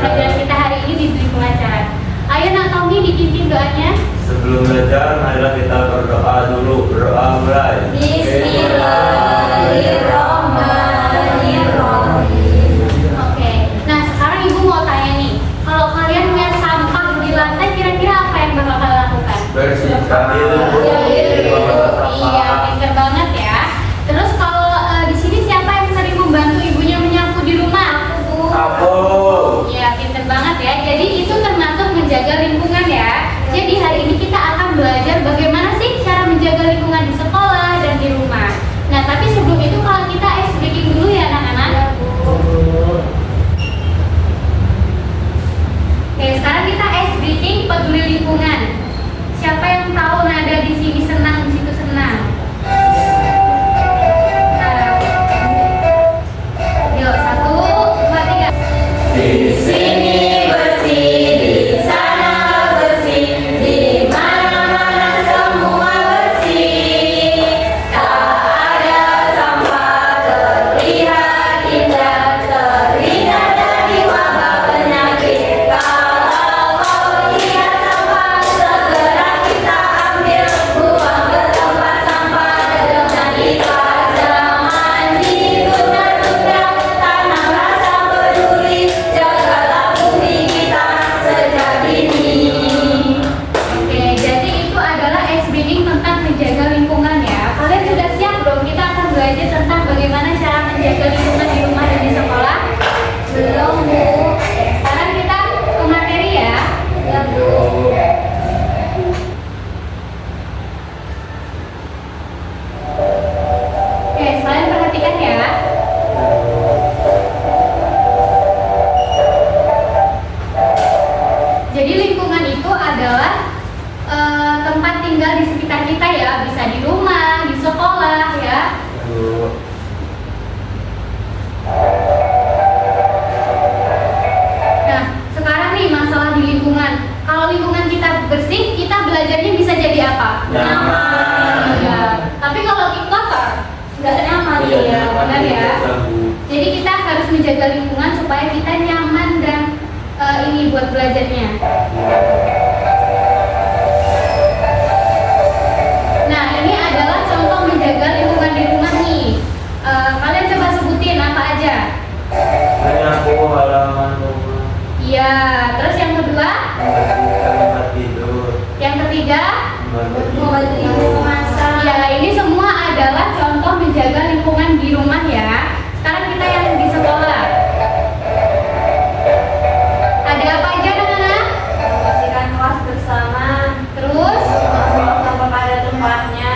pelajaran kita hari ini di lingkungan acara. Ayo Nak Tommy dipimpin doanya. Sebelum belajar, marilah kita berdoa dulu. Berdoa mulai. Bismillahirrahmanirrahim. Oke. Nah sekarang ibu mau tanya nih, kalau kalian melihat sampah di lantai, kira-kira apa yang bakal kalian lakukan? Bersihkan itu. Iya, pinter banget ya. Terus kalau di sini siapa yang sering membantu ibunya menyapu di rumah? Aku. Iya, pinter banget ya. Jadi itu termasuk menjaga lingkungan ya. Jadi hari ini kita akan belajar bagaimana sih cara menjaga lingkungan di sekolah dan di rumah. Nah, tapi sebelum itu kalau kita ice breaking dulu ya anak-anak. Oke, sekarang kita ice breaking peduli lingkungan. Siapa yang tahu nada di sini senang, di situ senang? Nah, yuk 1, 2, 3. Di sini bersih, di sana bersih, di mana-mana semua bersih. Tak ada sampah terlihat indah, terhindar dari wabah penyakit. Kalau kau lihat sampah, segera kita ambil, buang ke tempat sampah dengan ikhlas. Jangan ditunda-tunda, tanam rasa peduli, jagalah bumi kita sejak dini. Oke, jadi itu adalah ice breaking tentang menjaga lingkungan ya. Kalian sudah siap belum? Kita akan belajar tentang bagaimana cara menjaga lingkungan di rumah dan di sekolah. Belum, Bu. Sekarang kita ke materi ya. Ya, Bu. Oke, kalian perhatikan ya. Jadi lingkungan itu adalah tempat tinggal di sekitar kita ya, bisa di rumah, di sekolah ya. Nah, sekarang nih masalah di lingkungan. Kalau lingkungan kita bersih, kita belajarnya bisa jadi apa? Nyaman. Iya. Tapi kalau kita kotor, nggak nyaman Iya, ya, nyaman, benar ya. terganggu. Jadi kita harus menjaga lingkungan supaya kita nyaman dan ini buat belajarnya. Nah, ini adalah contoh menjaga lingkungan di rumah nih. Kalian coba sebutin apa aja? Menyapu halaman rumah. Iya, terus yang kedua, Membersihkan tempat tidur. yang ketiga, Membeli memasak. ya ini semua adalah contoh menjaga lingkungan di rumah ya. Sekarang kita yang di sekolah. Ada apa aja anak-anak? Membersihkan kelas bersama. Terus? Buang sampah pada tempatnya.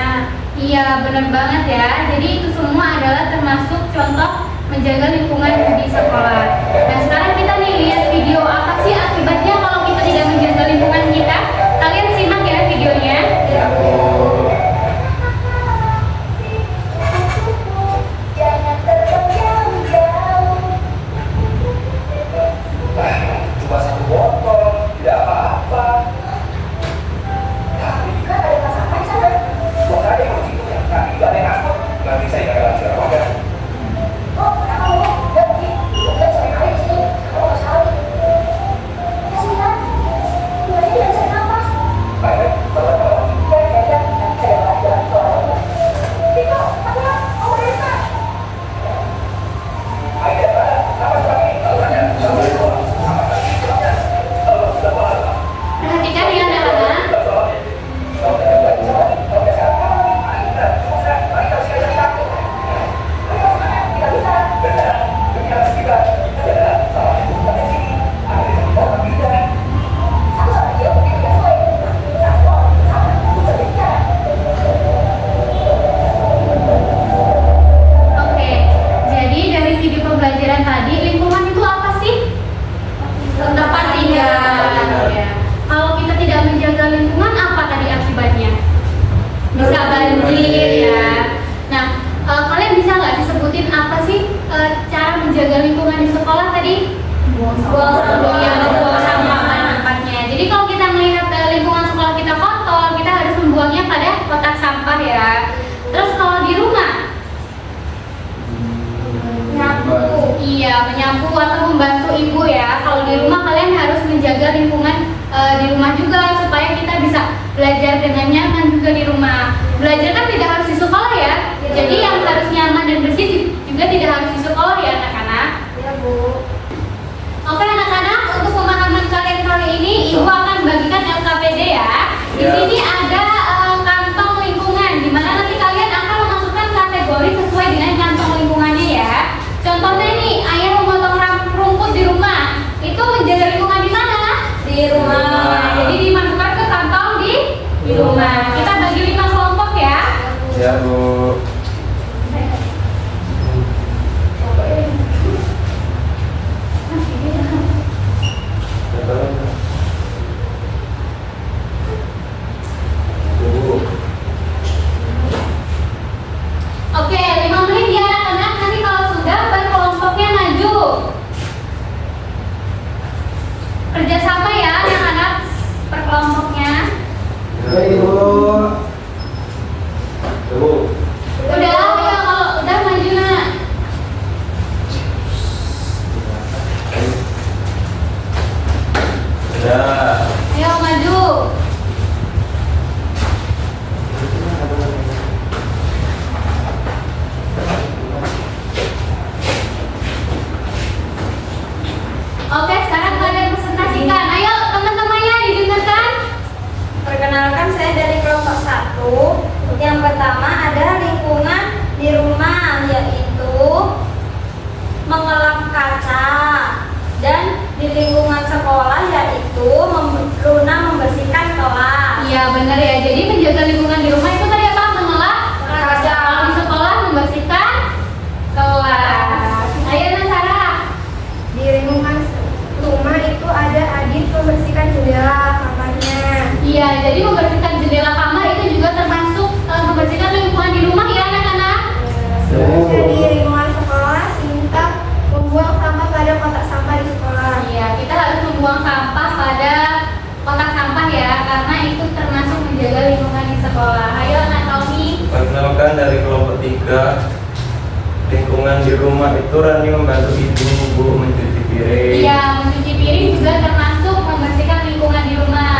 Iya benar banget ya. Jadi itu semua adalah termasuk contoh menjaga lingkungan di sekolah. Nah sekarang kita nih lihat video apa sih akibatnya kalau kita tidak menjaga lingkungan kita. Kalian simak ya videonya. Ya, Bu. Cuma satu botol, tidak apa-apa. Tapi kan ada tas sampah di sana. Buat saya yang situ ya, nanti nggak ada yang ngangkut. Nanti saya nggak ada siapa warga. Oh, kenapa lu? Ya begitu, kan sering kali di sini. Kamu nggak sekali. Kasihan. Gimana dia bisa menyapu atau membantu ibu ya. Kalau di rumah kalian harus menjaga lingkungan di rumah juga supaya kita bisa belajar dengan nyaman juga di rumah. Belajar kan tidak harus di sekolah ya. Jadi yang harus nyaman dan bersih juga tidak harus di sekolah ya anak-anak. Ya Bu. Oke anak-anak, untuk pemahaman kalian kali ini ibu akan bagikan LKPD ya. Di Ya. sini ada kantong lingkungan, di mana nanti kalian akan memasukkan kategori sesuai dengan kantong lingkungannya ya. Contohnya nih, ayah memotong rumput di rumah, itu menjaga lingkungan di mana? Di rumah. Nah, jadi dimasukkan ke kantong di rumah. Kita bagi 5 kelompok ya. Ya Bu. Bu. Oke, 5 menit ya anak-anak. Nanti kalau sudah per kelompoknya maju. Kerjasama ya anak-anak per kelompoknya. Baik dulu. Bu. Udah, ya kalau udah maju nak. Ya. Ayo maju. Oke, sekarang kalian presentasikan. Ayo teman-temannya didengarkan. Perkenalkan, saya dari kelompok 1. Yang pertama ada lingkungan di rumah, yaitu mengelap kaca, dan di lingkungan sekolah yaitu Luna membersihkan kelas. Iya benar ya. Jadi menjaga lingkungan di rumah itu tadi apa? Mengelap kaca. Kalau di sekolah membersihkan kelas. Ayo Nasara. Di lingkungan rumah itu ada Adit membersihkan jendela kamarnya. Iya, jadi membersihkan jendela kamar itu juga termasuk membersihkan lingkungan di rumah ya anak-anak. Selanjutnya di lingkungan sekolah, Sinta membuang sampah pada kotak sampah di sekolah. Iya, kita harus membuang sampah pada kotak sampah ya, karena itu termasuk menjaga lingkungan di sekolah. Ayo anak Tommy. Perkenalkan dari kelompok 3. Lingkungan di rumah itu Rani membantu ibu Bu mencuci piring. Iya, mencuci piring juga termasuk membersihkan lingkungan di rumah.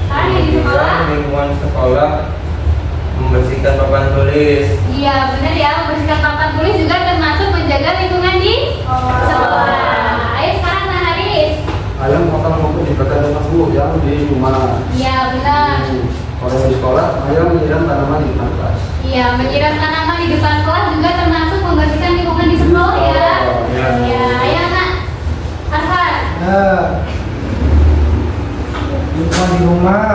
Sekarang yang di sekolah. Lingkungan sekolah membersihkan papan tulis. Iya, benar ya, membersihkan papan tulis juga termasuk menjaga lingkungan di sekolah. Ayo sekarang Nah Haris. Ayam makan maupun dibakar dengan Bu yang di rumah. Iya, benar. Kalau di sekolah, ayam menyiram tanaman di depan kelas. Iya, menyiram tanaman di depan kelas juga termasuk membersihkan lingkungan di sekolah ya. Iya. Iya, ayo anak. Arfan. Nah, lingkungan di rumah,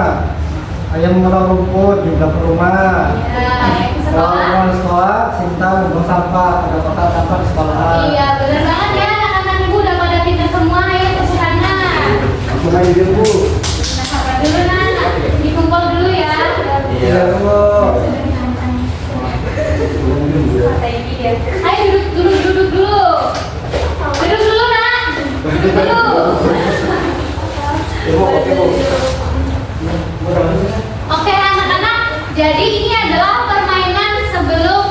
ayam mengolah rumput juga ke rumah. Iya, yang di Kalau sekolah. di sekolah, Sinta membuang sampah pada kotak sampah di sekolah. Iya, benar banget ya. Anak-anak ibu udah pada pintar semua. Ayo tepuk tangan. Aku main game Bu. Nah, sabar dulu nak. Dikumpul dulu ya. Iya. Bu. Kata ini dia. Ayo duduk dulu. Duduk dulu nak. Duduk dulu. Ibu, ibu. Oke anak-anak, jadi ini adalah permainan sebelum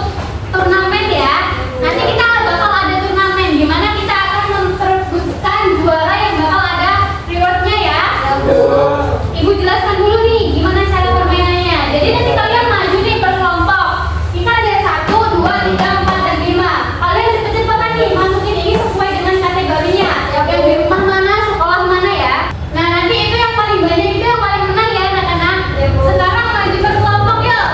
turnamen ya. Nanti kita bakal ada turnamen di mana kita akan memperebutkan juara yang bakal ada rewardnya ya. Ibu jelaskan dulu nih gimana cara permainannya. Jadi nanti kalian maju nih per kelompok. Kita ada 1, 2, 3, 4, dan 5. Kalian cepet-cepetan nih masukin ini sesuai dengan kategorinya. Yang di rumah mana, sekolah mana ya. Nah nanti itu yang paling banyak itu yang paling menang ya anak-anak. Sekarang maju per kelompok yuk.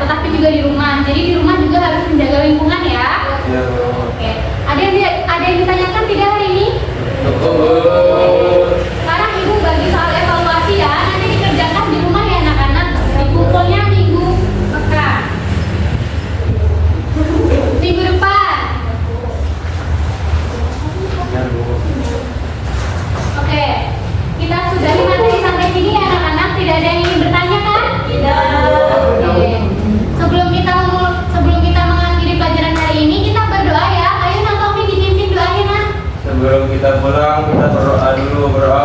tetapi juga di rumah. Jadi di rumah juga harus menjaga lingkungan ya. Ya. Oke. Ada yang ditanyakan tidak hari ini? Sekarang ibu bagi soal evaluasi ya. Nanti dikerjakan di rumah ya anak-anak. Dikumpulnya minggu pekan. Minggu depan. Ya, Bu. Oke. Kita sudahi materi sampai sini ya anak-anak. Tidak ada yang ingin bertanya kan? Tidak. Oke. Sebelum kita mengakhiri pelajaran hari ini, kita berdoa ya. Ayo Nak Taufik dipimpin doanya Nak. Sebelum kita pulang, kita berdoa dulu. Berdoa